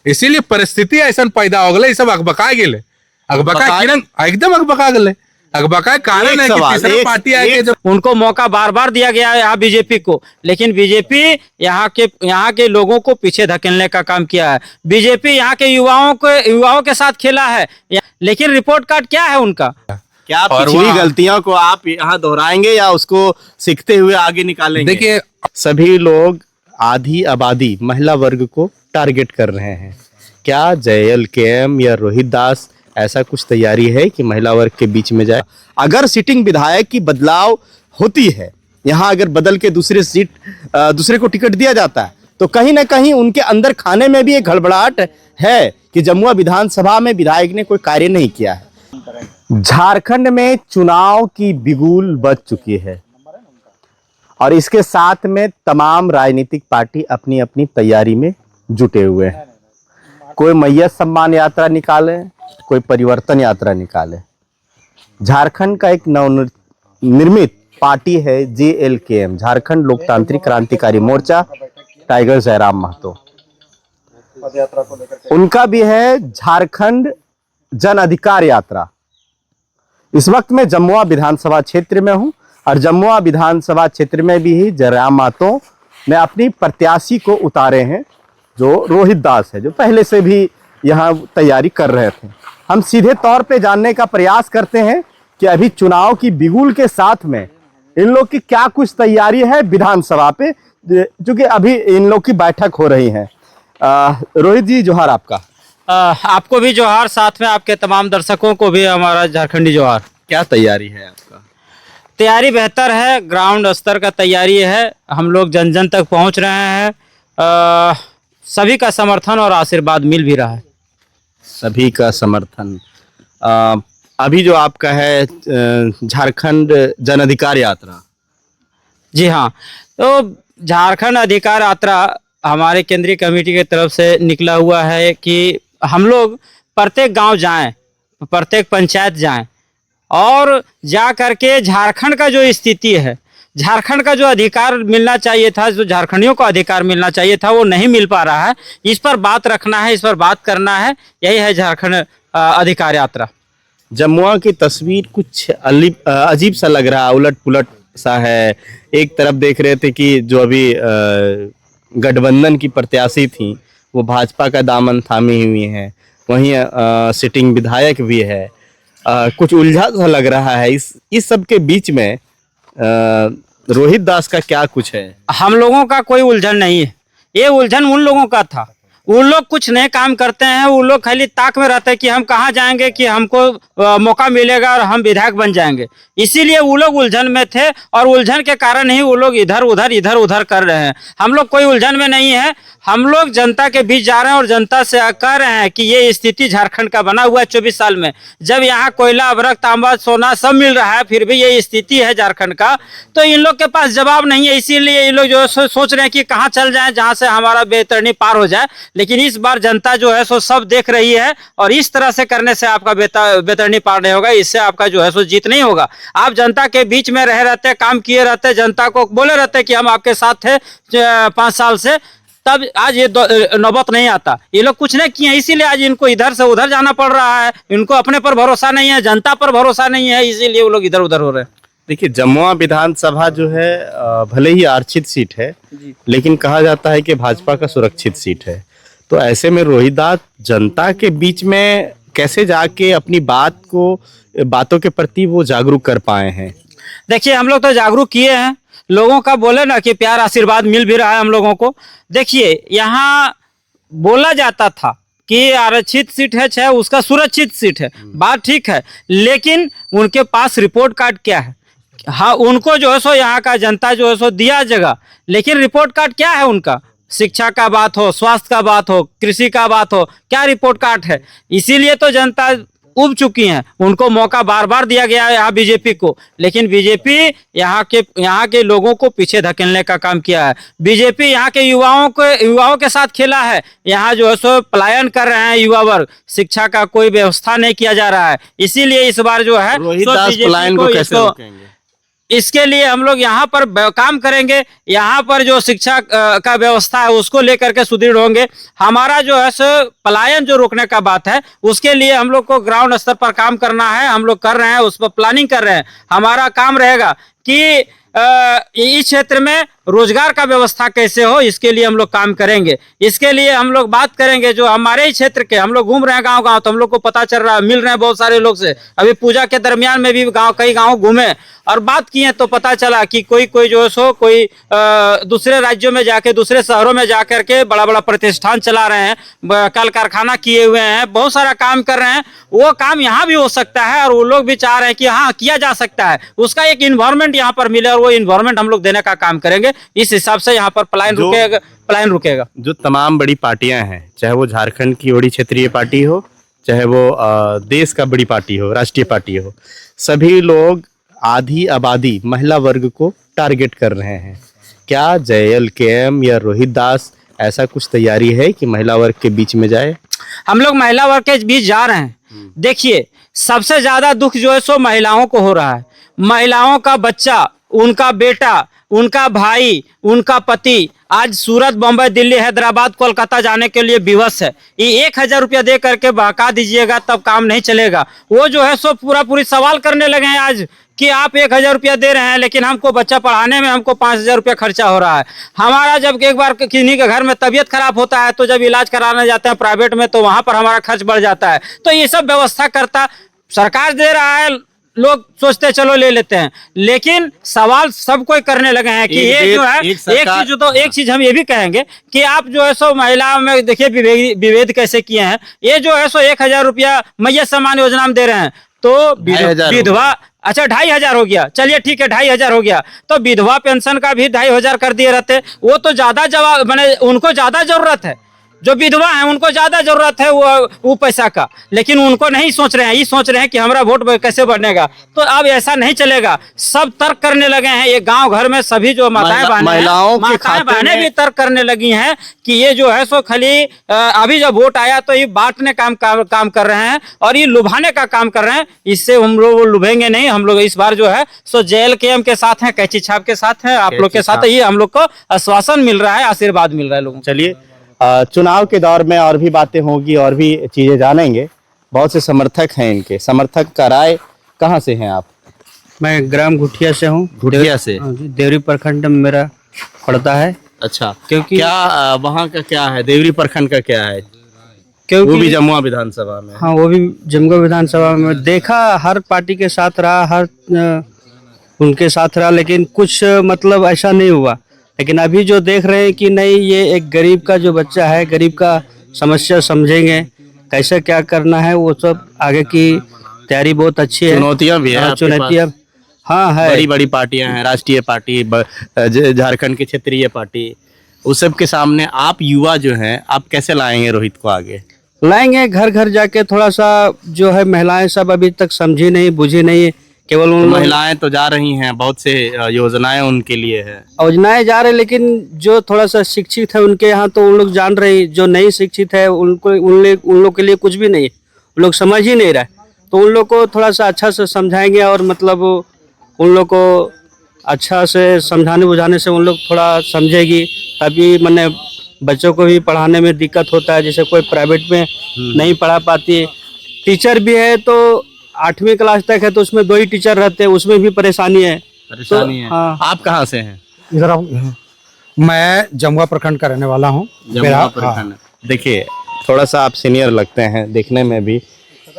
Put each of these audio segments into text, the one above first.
इसीलिए परिस्थिति ऐसा पैदा हो गए, सब अकबका गेले, अकबका एकदम अकबका गए। अकबका कारण है कि तीसरा पार्टी आएगी, जब उनको मौका बार बार दिया गया है यहाँ बीजेपी को, लेकिन बीजेपी यहाँ के लोगों को पीछे धकेलने का काम किया है। बीजेपी यहाँ के युवाओं के साथ खेला है, लेकिन रिपोर्ट कार्ड क्या है उनका? क्या पिछली गलतियों को आप यहाँ दोहराएंगे या उसको सीखते हुए आगे निकालेंगे? देखिए, सभी लोग आधी आबादी महिला वर्ग को टारगेट कर रहे हैं। क्या JLKM या रोहित दास ऐसा कुछ तैयारी है कि महिला वर्ग के बीच में जाए? अगर सिटिंग विधायक की बदलाव होती है, यहाँ अगर बदल के दूसरे को टिकट दिया जाता है, तो कहीं ना कहीं उनके अंदर खाने में भी एक गड़बड़ाहट है कि जमुआ विधानसभा में विधायक ने कोई कार्य नहीं किया है। झारखंड में चुनाव की बिगुल बज चुकी है और इसके साथ में तमाम राजनीतिक पार्टी अपनी अपनी तैयारी में जुटे हुए हैं। कोई मैयत सम्मान यात्रा निकाले, कोई परिवर्तन यात्रा निकाले। झारखंड का एक नवनिर्मित पार्टी है JLKM, झारखंड लोकतांत्रिक क्रांतिकारी मोर्चा, टाइगर जयराम महतो। उनका भी है झारखंड जन अधिकार यात्रा। इस वक्त मैं जमुआ विधानसभा क्षेत्र में हूं और जमुआ विधानसभा क्षेत्र में भी जयराम महतो ने अपनी प्रत्याशी को उतारे हैं, जो रोहित दास है, जो पहले से भी यहाँ तैयारी कर रहे थे। हम सीधे तौर पे जानने का प्रयास करते हैं कि अभी चुनाव की बिगुल के साथ में इन लोग की क्या कुछ तैयारी है विधानसभा पे, क्योंकि अभी इन लोग की बैठक हो रही है। रोहित जी, जोहार आपका। आपको भी जोहार, साथ में आपके तमाम दर्शकों को भी हमारा झारखंडी जोहार। क्या तैयारी है आपका? तैयारी बेहतर है, ग्राउंड स्तर का तैयारी है। हम लोग जन जन तक पहुंच रहे हैं, सभी का समर्थन और आशीर्वाद मिल भी रहा है। सभी का समर्थन। अभी जो आपका है झारखंड जन अधिकार यात्रा। जी हाँ, तो झारखंड अधिकार यात्रा हमारे केंद्रीय कमेटी की तरफ से निकला हुआ है कि हम लोग प्रत्येक गांव जाएं, प्रत्येक पंचायत जाएं और जा करके झारखंड का जो स्थिति है, झारखंड का जो अधिकार मिलना चाहिए था, जो झारखंडियों को अधिकार मिलना चाहिए था, वो नहीं मिल पा रहा है। इस पर बात रखना है, इस पर बात करना है, यही है झारखंड अधिकार यात्रा। जमुआ की तस्वीर कुछ अजीब सा लग रहा है, उलट पुलट सा है। एक तरफ देख रहे थे कि जो अभी गठबंधन की प्रत्याशी थी वो भाजपा का दामन थामी हुई है, वहीं सिटिंग विधायक भी है। कुछ उलझा सा लग रहा है। इस सब के बीच में रोहित दास का क्या कुछ है? हम लोगों का कोई उलझन नहीं है, ये उलझन उन लोगों का था। उन लोग कुछ नए काम करते हैं, वो लोग खाली ताक में रहते हैं कि हम कहाँ जाएंगे कि हमको मौका मिलेगा और हम विधायक बन जाएंगे। इसीलिए वो लोग उलझन में थे और उलझन के कारण ही वो लोग इधर उधर कर रहे हैं। हम लोग कोई उलझन में नहीं है, हम लोग जनता के बीच जा रहे हैं और जनता से कह रहे हैं कि ये स्थिति झारखंड का बना हुआ है 24 साल में। जब यहाँ कोयला, अभ्रक, तांबा, सोना सब मिल रहा है, फिर भी ये स्थिति है झारखंड का, तो इन लोग के पास जवाब नहीं है। इसीलिए ये लोग जो है सोच रहे हैं कि कहाँ चल जाएं जहाँ से हमारा बेतरनी पार हो जाए। लेकिन इस बार जनता जो है सो सब देख रही है और इस तरह से करने से आपका बेतरनी पार नहीं होगा, इससे आपका जो है सो जीत नहीं होगा। आप जनता के बीच में रहे रहते, काम किए रहते, जनता को बोले रहते कि हम आपके साथ थे 5 साल से, तब आज ये नौबत नहीं आता। ये लोग कुछ नहीं किए, इसीलिए आज इनको इधर से उधर जाना पड़ रहा है। इनको अपने पर भरोसा नहीं है, जनता पर भरोसा नहीं है, इसीलिए वो लोग इधर उधर हो रहे हैं। देखिए, जमुआ विधानसभा जो है भले ही आरक्षित सीट है, लेकिन कहा जाता है कि भाजपा का सुरक्षित सीट है। तो ऐसे में रोहित दास जनता के बीच में कैसे जाके अपनी बातों के प्रति वो जागरूक कर पाए हैं? देखिए, हम लोग तो जागरूक किए हैं, लोगों का बोले ना कि प्यार आशीर्वाद मिल भी रहा है हम लोगों को। देखिए, यहाँ बोला जाता था कि आरक्षित सीट है, चाहे उसका सुरक्षित सीट है, बात ठीक है, लेकिन उनके पास रिपोर्ट कार्ड क्या है? हाँ, उनको जो है सो यहाँ का जनता जो है सो दिया जगह, लेकिन रिपोर्ट कार्ड क्या है उनका? शिक्षा का बात हो, स्वास्थ्य का बात हो, कृषि का बात हो, क्या रिपोर्ट कार्ड है? इसीलिए तो जनता उब चुकी हैं। उनको मौका बार बार दिया गया है यहाँ बीजेपी को, लेकिन बीजेपी यहाँ के लोगों को पीछे धकेलने का काम किया है। बीजेपी यहाँ के युवाओं के साथ खेला है। यहाँ जो है सो पलायन कर रहे हैं युवा वर्ग, शिक्षा का कोई व्यवस्था नहीं किया जा रहा है। इसीलिए इस बार जो है रोहित दास पलायन को कैसे रोकेंगे? इसके लिए हम लोग यहाँ पर काम करेंगे, यहाँ पर जो शिक्षा का व्यवस्था है उसको लेकर के सुदृढ़ होंगे। हमारा जो है सो पलायन जो रोकने का बात है उसके लिए हम लोग को ग्राउंड स्तर पर काम करना है, हम लोग कर रहे हैं, उस पर प्लानिंग कर रहे हैं। हमारा काम रहेगा कि इस क्षेत्र में रोजगार का व्यवस्था कैसे हो, इसके लिए हम लोग काम करेंगे। इसके लिए हम लोग बात करेंगे जो हमारे ही क्षेत्र के, हम लोग घूम रहे हैं गांव गांव, तो हम लोग को पता चल रहा है, मिल रहे हैं बहुत सारे लोग से। अभी पूजा के दरमियान में भी कई गांव घूमे और बात किए तो पता चला कि कोई जो है सो कोई दूसरे राज्यों में जाके, दूसरे शहरों में जाकर के बड़ा बड़ा प्रतिष्ठान चला रहे हैं, कल कारखाना किए हुए हैं, बहुत सारा काम कर रहे हैं। वो काम यहाँ भी हो सकता है और वो लोग भी चाह रहे हैं कि हाँ किया जा सकता है, उसका एक इन्वायरमेंट यहाँ पर मिले और वो इन्वायरमेंट हम लोग देने का काम करेंगे। इस हिसाब से यहाँ पर पलायन रुकेगा। जो तमाम बड़ी पार्टियां हैं, चाहे वो झारखंड की बड़ी क्षेत्रीय पार्टी हो, चाहे वो देश का बड़ी पार्टी हो, राष्ट्रीय पार्टी हो, सभी लोग आधी आबादी महिला वर्ग को टारगेट कर रहे हैं। क्या JLKM या रोहित दास ऐसा कुछ तैयारी है कि महिला वर्ग के बीच में जाए? हम लोग महिला वर्ग के बीच जा रहे हैं। देखिए, सबसे ज्यादा दुख जो है सो महिलाओं को हो रहा है। महिलाओं का बच्चा, उनका बेटा, उनका भाई, उनका पति आज सूरत, बम्बई, दिल्ली, हैदराबाद, कोलकाता जाने के लिए विवश है। ये 1000 रुपया दे करके बहका दीजिएगा तब काम नहीं चलेगा। वो जो है सो पूरी सवाल करने लगे हैं आज कि आप 1000 रुपया दे रहे हैं लेकिन हमको बच्चा पढ़ाने में हमको 5000 रुपया खर्चा हो रहा है। हमारा जब एक बार किन्हीं के घर में तबीयत खराब होता है तो जब इलाज कराने जाते हैं प्राइवेट में तो वहां पर हमारा खर्च बढ़ जाता है। तो ये सब व्यवस्था करता सरकार दे रहा है, लोग सोचते चलो ले लेते हैं, लेकिन सवाल सब कोई करने लगे हैं कि ये जो है एक चीज हम ये भी कहेंगे कि आप जो है सो महिलाओं में देखिए विभेद कैसे किए हैं। ये जो है सो 1000 रुपया मैयत सम्मान योजना में दे रहे हैं तो विधवा, अच्छा 2500 हो गया, चलिए ठीक है 2500 हो गया, तो विधवा पेंशन का भी 2500 कर दिए रहते। वो तो ज्यादा जवाब मैंने उनको ज्यादा जरूरत है, जो विधवा है उनको ज्यादा जरूरत है वो पैसा का, लेकिन उनको नहीं सोच रहे हैं, ये सोच रहे हैं कि हमारा वोट कैसे बढ़नेगा। तो अब ऐसा नहीं चलेगा, सब तर्क करने लगे हैं। ये गांव घर में सभी जो माताएं बहनें भी तर्क करने लगी हैं कि ये जो है सो खाली अभी जब वोट आया तो ये बांटने काम कर रहे हैं और ये लुभाने का काम कर रहे हैं। इससे हम लोग लुभेंगे नहीं। हम लोग इस बार जो है सो JLKM के साथ हैं, कैंची छाप के साथ हैं, आप लोग के साथ है। ये हम लोग को आश्वासन मिल रहा है, आशीर्वाद मिल रहा है लोगों को। चलिए, चुनाव के दौर में और भी बातें होगी और भी चीजें जानेंगे। बहुत से समर्थक हैं इनके। समर्थक का राय, कहाँ से हैं आप? मैं ग्राम घुटिया से हूँ। घुटिया से? देवरी प्रखंड में मेरा पड़ता है। अच्छा, क्योंकि क्या वहाँ का क्या है, देवरी प्रखंड का क्या है? क्योंकि वो भी जमुआ विधानसभा में? हाँ, वो भी जमुआ विधानसभा में। देखा हर पार्टी के साथ रहा, हर उनके साथ रहा, लेकिन कुछ मतलब ऐसा नहीं हुआ। लेकिन अभी जो देख रहे हैं कि नहीं, ये एक गरीब का जो बच्चा है, गरीब का समस्या समझेंगे, कैसे क्या करना है, वो सब आगे की तैयारी बहुत अच्छी है। चुनौतियाँ भी है, चुनौतियाँ हाँ है। बड़ी बड़ी पार्टियां हैं, राष्ट्रीय पार्टी, झारखंड की क्षेत्रीय पार्टी, उस सब के सामने आप युवा जो हैं, आप कैसे लाएंगे रोहित को आगे? लाएंगे घर घर जाके। थोड़ा सा जो है महिलाएं सब अभी तक समझी नहीं, बुझी नहीं। केवल उन महिलाएं तो जा रही हैं, बहुत से योजनाएं उनके लिए है, योजनाएं जा रहे, लेकिन जो थोड़ा सा शिक्षित है उनके यहाँ तो उन लोग जान रहे, जो नहीं शिक्षित है उनको उन लोग के लिए कुछ भी नहीं है, उन लोग समझ ही नहीं रहे। तो उन लोग को थोड़ा सा अच्छा से समझाएंगे और मतलब उन लोग को अच्छा से समझाने बुझाने से उन लोग थोड़ा समझेगी। तभी मैंने बच्चों को भी पढ़ाने में दिक्कत होता है, जैसे कोई प्राइवेट में नहीं पढ़ा पाती। टीचर भी है तो 8वीं क्लास तक है तो उसमें 2 ही टीचर रहते हैं, उसमें भी परेशानी है। तो, है। हाँ। आप कहाँ से हैं? इधर मैं जमुआ प्रखंड का रहने वाला हूँ। देखिए, थोड़ा सा आप सीनियर लगते हैं देखने में भी।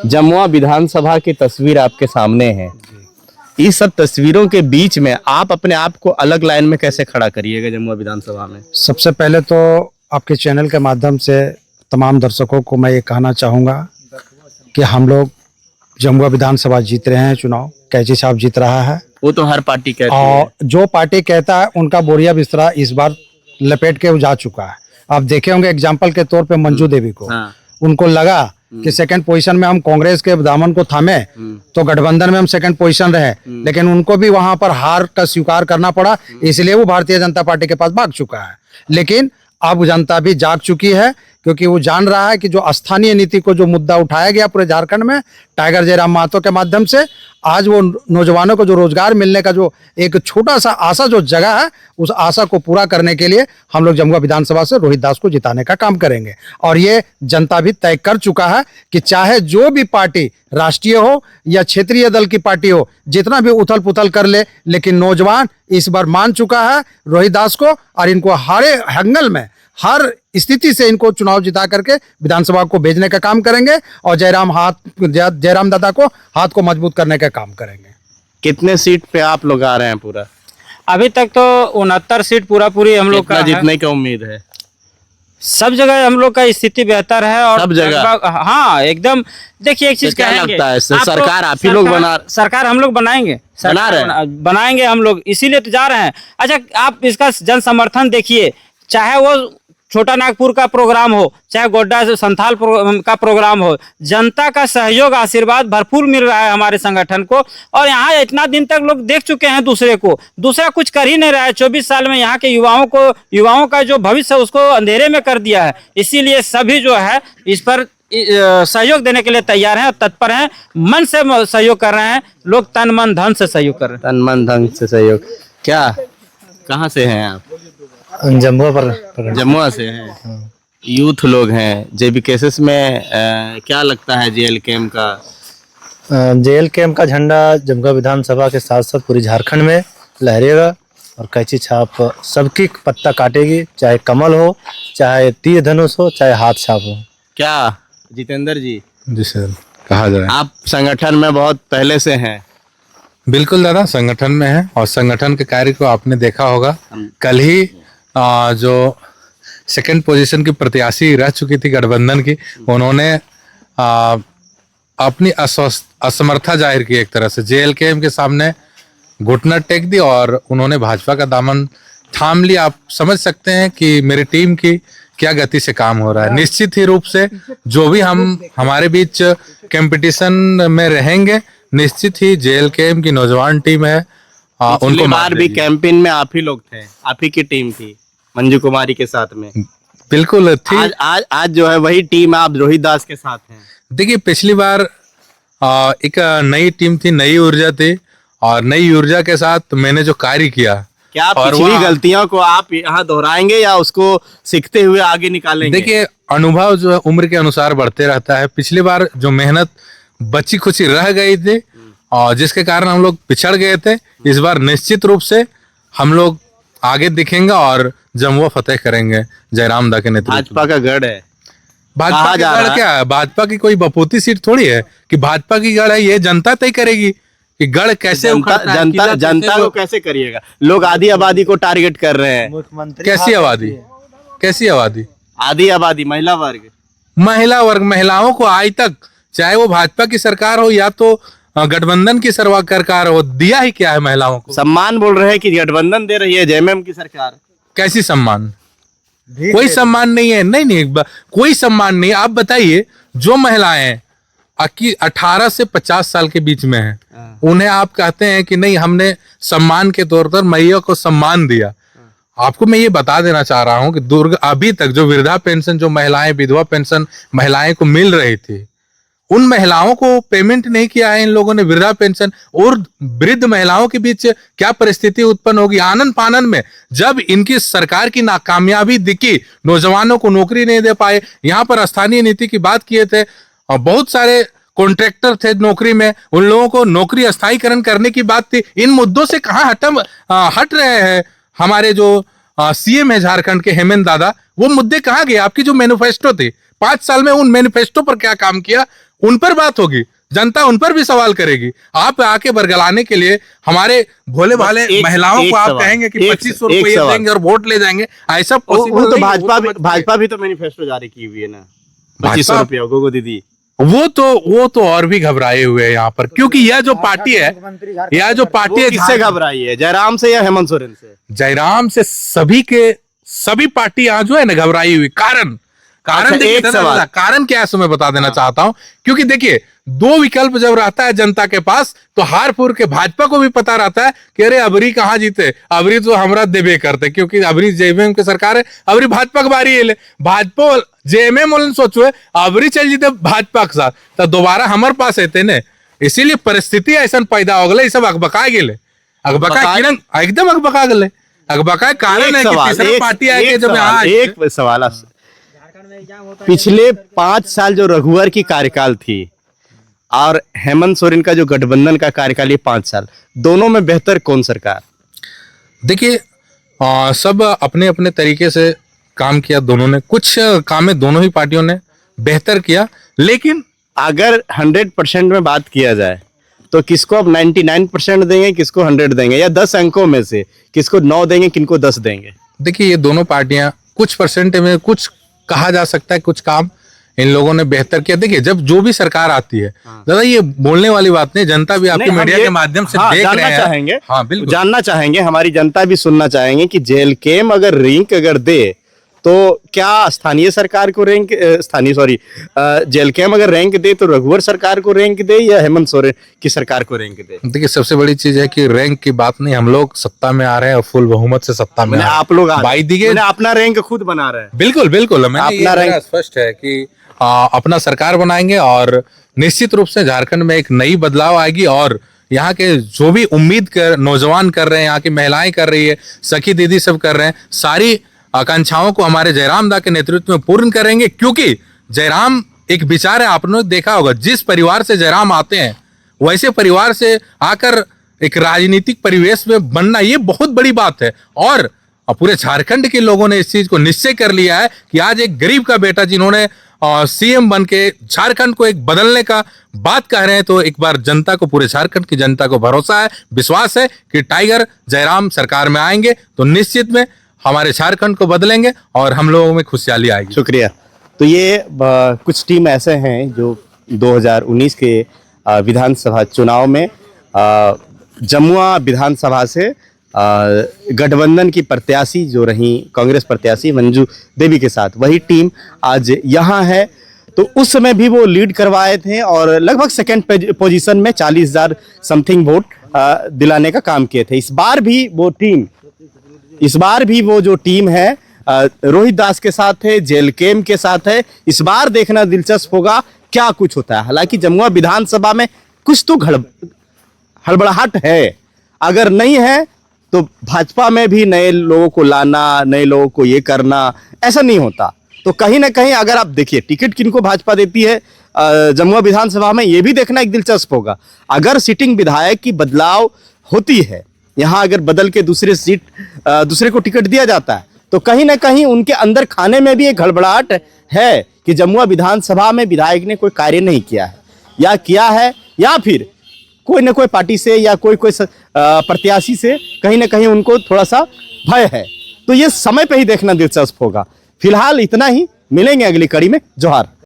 जमुआ विधानसभा की तस्वीर आपके सामने है। इस सब तस्वीरों के बीच में आप अपने आप को अलग लाइन में कैसे खड़ा करिएगा जमुआ विधानसभा में? सबसे पहले तो आपके चैनल के माध्यम से तमाम दर्शकों को मैं ये कहना चाहूँगा कि हम लोग जमुआ विधानसभा जीत रहे हैं चुनाव, कैंची छाप जीत रहा है। वो तो हर पार्टी कहती है, और जो पार्टी कहता है उनका बोरिया बिस्तरा इस बार लपेट के जा चुका है। आप देखे होंगे एग्जाम्पल के तौर पे मंजू देवी को, उनको लगा कि सेकंड पोजीशन में हम कांग्रेस के दामन को थामे तो गठबंधन में हम सेकंड पोजीशन रहे, लेकिन उनको भी वहां पर हार का स्वीकार करना पड़ा, इसलिए वो भारतीय जनता पार्टी के पास भाग चुका है। लेकिन अब जनता भी जाग चुकी है क्योंकि वो जान रहा है कि जो स्थानीय नीति को जो मुद्दा उठाया गया पूरे झारखंड में टाइगर जयराम महतो के माध्यम से, आज वो नौजवानों को जो रोजगार मिलने का जो एक छोटा सा आशा जो जगह है, उस आशा को पूरा करने के लिए हम लोग जमुआ विधानसभा से रोहित दास को जिताने का काम करेंगे। और ये जनता भी तय कर चुका है कि चाहे जो भी पार्टी राष्ट्रीय हो या क्षेत्रीय दल की पार्टी हो, जितना भी उथल पुथल कर ले, लेकिन नौजवान इस बार मान चुका है रोहित दास को, और इनको हरे हंगल में हर स्थिति से इनको चुनाव जिता करके विधानसभा को भेजने का काम करेंगे और जयराम दादा को हाथ को मजबूत करने का काम करेंगे। कितने सीट पे आप लोग आ रहे हैं पूरा? अभी तक तो 69 सीट पूरा पूरी हम लोग का जीतने की उम्मीद है? सब जगह हम लोग का स्थिति बेहतर है और सब जगह? हाँ एकदम। देखिए एक चीज क्या कहेंगे, लगता है सरकार आप ही लोग सरकार हम लोग बनाएंगे, बनाएंगे हम लोग, इसीलिए तो जा रहे हैं। अच्छा आप इसका जन समर्थन देखिए, चाहे वो छोटा नागपुर का प्रोग्राम हो, चाहे गोड्डा से संथाल का प्रोग्राम हो, जनता का सहयोग आशीर्वाद भरपूर मिल रहा है हमारे संगठन को। और यहाँ इतना दिन तक लोग देख चुके हैं दूसरा कुछ कर ही नहीं रहा है। 24 साल में यहाँ के युवाओं का जो भविष्य है उसको अंधेरे में कर दिया है। इसीलिए सभी जो है इस पर सहयोग देने के लिए तैयार हैं और तत्पर हैं, मन से सहयोग कर रहे हैं लोग, तन मन धन से सहयोग कर रहे हैं। तन मन धन से सहयोग। क्या, कहाँ से हैं आप? जमुआ से हैं। यूथ लोग हैं। जेबी केसेस में क्या लगता है JLKM का? JLKM का झंडा जमुआ विधानसभा के साथ साथ पूरी झारखंड में लहरेगा और कैंची छाप सबकी पत्ता काटेगी, चाहे कमल हो, चाहे तीर धनुष हो, चाहे हाथ छाप हो। क्या जितेंद्र जी? जी सर, कहा जाए आप संगठन में बहुत पहले से हैं। बिल्कुल दादा, संगठन में है और संगठन के कार्य को आपने देखा होगा। कल ही जो सेकंड पोजीशन की प्रत्याशी रह चुकी थी गठबंधन की, उन्होंने अपनी असमर्था जाहिर की, एक तरह से JLKM के सामने घुटना टेक दी और उन्होंने भाजपा का दामन थाम लिया। आप समझ सकते हैं कि मेरी टीम की क्या गति से काम हो रहा है। निश्चित ही रूप से जो भी हमारे बीच कंपटीशन में रहेंगे, निश्चित ही JLKM की नौजवान टीम है, उनको बार भी कैंपेन में आप ही लोग थे, आप ही की टीम थी मंजू कुमारी के साथ में। बिल्कुल थी। आज जो है वही टीम आप रोहित दास के साथ हैं। देखिए पिछली बार एक नई टीम थी, नई ऊर्जा थी, और नई ऊर्जा के साथ मैंने जो कार्य किया, क्या पिछली गलतियों को आप यहाँ दोहराएंगे या उसको सीखते हुए आगे निकालेंगे? देखिए अनुभव जो है उम्र के अनुसार बढ़ते रहता है। पिछली बार जो मेहनत बची खुची रह गई थी और जिसके कारण हम लोग पिछड़ गए थे, इस बार निश्चित रूप से हम लोग आगे दिखेंगे और जमुआ फतेह करेंगे जयराम दा के नेतृत्व। भाजपा का गढ़ है। भाजपा की गढ़ क्या है? भाजपा की कोई बपूती सीट थोड़ी है कि भाजपा की गढ़ है। ये जनता तय करेगी कि गढ़ कैसे जनता को कैसे करिएगा। लोग आधी आबादी को टारगेट कर रहे हैं। कैसी आबादी? कैसी आबादी? आधी आबादी महिला वर्ग, महिलाओं को आज तक, चाहे वो भाजपा की सरकार हो या तो गठबंधन की सरकार हो, दिया ही क्या है महिलाओं को? सम्मान बोल रहे हैं कि गठबंधन दे रही है JMM की सरकार। कैसी सम्मान? कोई सम्मान नहीं है। नहीं, कोई सम्मान नहीं। आप बताइए, जो महिलाएं 18 से 50 साल के बीच में हैं, उन्हें आप कहते हैं कि नहीं हमने सम्मान के तौर पर महिला को सम्मान दिया। आपको मैं ये बता देना चाह रहा हूं कि अभी तक जो वृद्धा पेंशन, जो महिलाएं विधवा पेंशन महिलाएं को मिल रही थी, उन महिलाओं को पेमेंट नहीं किया है इन लोगों ने वृद्धा पेंशन। और वृद्ध महिलाओं के बीच क्या परिस्थिति उत्पन्न होगी आनन फानन में, जब इनकी सरकार की नाकामयाबी दिखी, नौजवानों को नौकरी नहीं दे पाए। यहाँ पर स्थानीय नीति की बात किए थे और बहुत सारे कॉन्ट्रैक्टर थे नौकरी में, उन लोगों को नौकरी अस्थायीकरण करने की बात थी। इन मुद्दों से कहाँ हट रहे हैं हमारे जो CM है झारखंड के हेमंत दादा? वो मुद्दे कहाँ गए? आपकी जो मैनिफेस्टो थी 5 साल में, उन मैनिफेस्टो पर क्या काम किया, उन पर बात होगी। जनता उन पर भी सवाल करेगी। आप आके बरगलाने के लिए हमारे भोले भाले महिलाओं को आप कहेंगे कि 2500 रुपये देंगे और वोट ले जाएंगे, ऐसा पॉसिबल तो भाजपा भी तो मैनिफेस्टो जारी की हुई है ना, 2500 रुपया गोगो दीदी। वो तो और भी घबराए हुए हैं यहाँ पर, क्योंकि यह जो पार्टी है, किससे घबराई है? जयराम से या हेमंत सोरेन से? जयराम से। सभी पार्टी यहाँ जो है ना घबराई हुई। कारण अच्छा, देखिए एक दादा, सवाल। दादा, कारण क्या है सो मैं बता देना चाहता हूं, क्योंकि देखिए दो विकल्प जब रहता है जनता के पास तो हारपुर के भाजपा को भी पता रहता है कि अरे अबरी कहाँ जीते, अबरी तो हमरा देबे करते, क्योंकि अबरी जेएमएम के सरकार है, अबरी भाजपा के बारी एले, भाजपा जेएमएम वाले सोचो है अबरी चल जीते भाजपा के साथ तो दोबारा हमारे पास आते ने, इसीलिए परिस्थिति ऐसा पैदा हो गए, सब अकबका गेले, अकबका किरण एकदम अकबका गए, अकबका कारण है कि तीसरा पार्टी आके जब यहाँ एक सवाल पिछले 5 साल जो रघुवर की कार्यकाल थी और हेमंत सोरेन का जो गठबंधन का कार्यकाल ये 5 साल, दोनों में बेहतर कौन सरकार? देखिए सब अपने अपने तरीके से काम किया, दोनों ने कुछ काम में दोनों ही पार्टियों ने बेहतर किया, लेकिन अगर 100% में बात किया जाए तो किसको अब 99% देंगे, किसको 100 देंगे, या 10 अंकों में से किसको 9 देंगे, किनको 10 देंगे? देखिए ये दोनों पार्टियां कुछ परसेंट में कुछ कहा जा सकता है, कुछ काम इन लोगों ने बेहतर किया। देखिए जब जो भी सरकार आती है दादा, ये बोलने वाली बात नहीं, जनता भी आपके नहीं, हम मीडिया ये- के माध्यम से हाँ, देख जानना रहे हैं। चाहेंगे, हाँ बिल्कुल जानना चाहेंगे, हमारी जनता भी सुनना चाहेंगे कि जेल केम अगर रैंक अगर दे तो क्या स्थानीय सरकार को रैंक जेल केम अगर रैंक दे तो रघुवर सरकार को रैंक दे या हेमंत सोरेन की सरकार को रैंक दे? देखिए सबसे बड़ी चीज है कि रैंक की बात नहीं, हम लोग सत्ता में आ रहे हैं और फुल बहुमत से सत्ता में आ रहे हैं। आप लोग भाई दिखे अपना रैंक खुद बना रहे हैं। बिल्कुल बिल्कुल, मैंने अपना ये रैंक- मेरा स्पष्ट है कि अपना सरकार बनाएंगे और निश्चित रूप से झारखंड में एक नई बदलाव आएगी, और यहाँ के जो भी उम्मीद कर नौजवान कर रहे हैं, यहाँ की महिलाएं कर रही है, सखी दीदी सब कर रहे हैं, सारी आकांक्षाओं को हमारे जयराम दा के नेतृत्व में पूर्ण करेंगे, क्योंकि जयराम एक विचार है, आपने देखा होगा जिस परिवार से जयराम आते हैं वैसे परिवार से आकर एक राजनीतिक परिवेश में बनना ये बहुत बड़ी बात है, और पूरे झारखंड के लोगों ने इस चीज को निश्चय कर लिया है कि आज एक गरीब का बेटा जिन्होंने सीएम बन के झारखंड को एक बदलने का बात कह रहे हैं, तो एक बार जनता को, पूरे झारखंड की जनता को भरोसा है, विश्वास है कि टाइगर जयराम सरकार में आएंगे तो निश्चित में हमारे झारखंड को बदलेंगे और हम लोगों में खुशहाली आएगी। शुक्रिया। तो ये कुछ टीम ऐसे हैं जो 2019 के विधानसभा चुनाव में जमुआ विधानसभा से गठबंधन की प्रत्याशी जो रही, कांग्रेस प्रत्याशी मंजू देवी के साथ, वही टीम आज यहाँ है। तो उस समय भी वो लीड करवाए थे और लगभग सेकंड पोजीशन में 40,000 समथिंग वोट दिलाने का काम किए थे। इस बार भी वो जो टीम है रोहित दास के साथ है, जेल केम के साथ है। इस बार देखना दिलचस्प होगा क्या कुछ होता है। हालांकि जमुआ विधानसभा में कुछ तो हड़बड़ाहट है, अगर नहीं है तो भाजपा में भी नए लोगों को लाना, नए लोगों को ये करना, ऐसा नहीं होता। तो कहीं ना कहीं अगर आप देखिए टिकट किनको भाजपा देती है जमुआ विधानसभा में, ये भी देखना एक दिलचस्प होगा। अगर सिटिंग विधायक की बदलाव होती है, यहाँ अगर बदल के दूसरे को टिकट दिया जाता है, तो कहीं ना कहीं उनके अंदर खाने में भी एक गड़बड़ाहट है कि जमुआ विधानसभा में विधायक ने कोई कार्य नहीं किया है, या किया है, या फिर कोई ना कोई पार्टी से या कोई प्रत्याशी से कहीं ना कहीं उनको थोड़ा सा भय है। तो ये समय पे ही देखना दिलचस्प होगा। फिलहाल इतना ही, मिलेंगे अगली कड़ी में। जोहार।